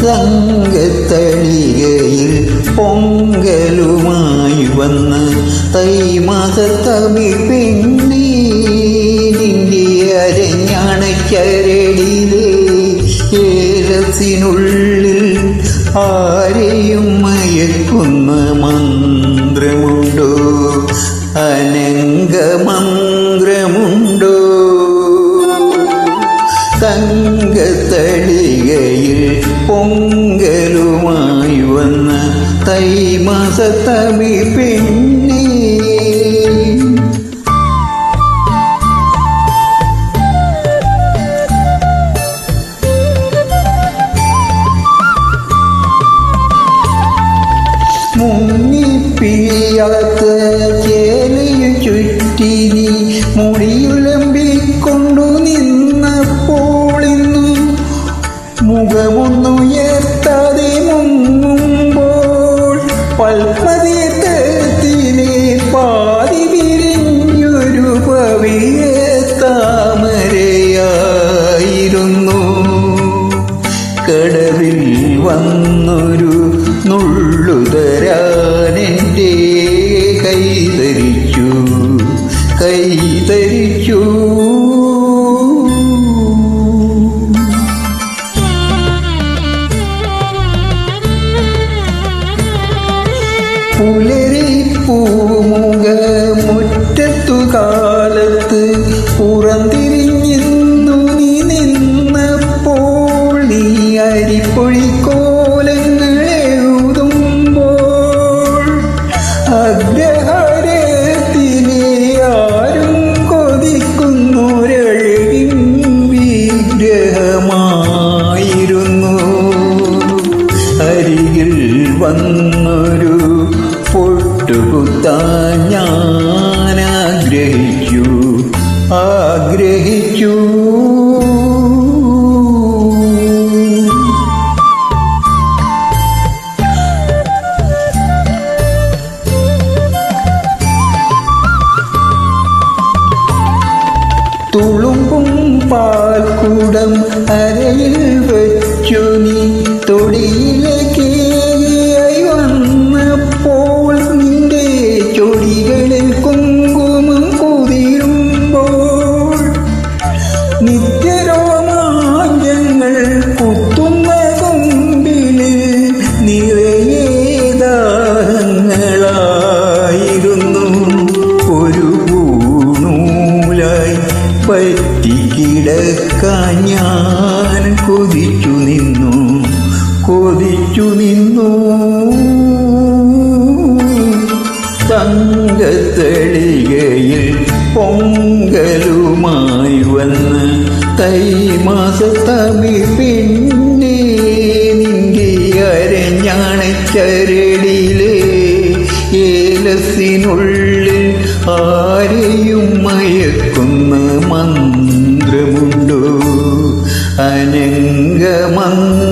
തങ്കത്തളികയിൽ പൊങ്കലുമായി വന്ന് തൈമാസത്തമി പെണ്ണേ നിന്റെ അരഞ്ഞാണച്ചരടിലെ ഏലസിനുള്ളിൽ ആരെയും മയക്കുന്ന മന്ത്രമുണ്ടോ, അനംഗമന്ത്രമുണ്ടോ? തങ്കത്തളികയിൽ പൊങ്കലുമായി വന്ന തൈമാസത്തമി പെണ്ണേ മുങ്ങിപ്പിഴിയാത്ത ചേലയും ചുറ്റി നീ മുടിയുലമ്പിക്കൊണ്ടു നിന്നപ്പോളിന്നു മുഖമൊന്നുയർത്താതെ മുങ്ങുമ്പോൾ പൽപ്പതീർത്ഥത്തിലെ പാതി വിരിഞ്ഞൊരു പവിഴ താമരയായിരുന്നു. കടവിൽ വന്നൊരു നുള്ളുതരാനെൻ്റെ കൈതരിച്ചു. പുലരിപ്പൂമുഖ മുറ്റത്തു കാലത്ത് പുറംതിരിഞ്ഞിന്നു നീ നിന്നപ്പോൾ നീ അരിപ്പൊഴിക്കോലങ്ങൾ എഴുതുമ്പോൾ അഗ്രഹാരത്തിലെ ആരും കൊതിക്കുന്നൊരഴകിൻ വിഗ്രഹമായിരുന്നു. അരികിൽ വന്നൊരു പൊട്ടുകുത്താൻ ഞാൻ ആഗ്രഹിച്ചു. തുളുമ്പും പാൽക്കുടം അരയിൽ വച്ചു നീ തൊടിയിലേക്ക് വന്നപ്പോൾ നിന്റെ ചൊടികളിൽ കുങ്കുമം കുതിരുമ്പോൾ നിത്യരോമാഞ്ചങ്ങൾ കുത്തുന്ന കൊമ്പില് നിറയെ ദാഹങ്ങളായിരുന്നു. ഒരു പൂണൂലായി പറ്റിക്കിടക്കാൻ ഞാൻ കൊതിച്ചു നിന്നു. തങ്കത്തളികയിൽ പൊങ്കലുമായി വന്ന് തൈമാസത്തമി പെണ്ണേ നിന്റെ അരഞ്ഞാണച്ചരടിലെ ഏലസിനുള്ളിൽ ആരെയും മയക്കുന്ന മന്ത്രമുണ്ടോ, അനംഗമന്ത്രമുണ്ടോ?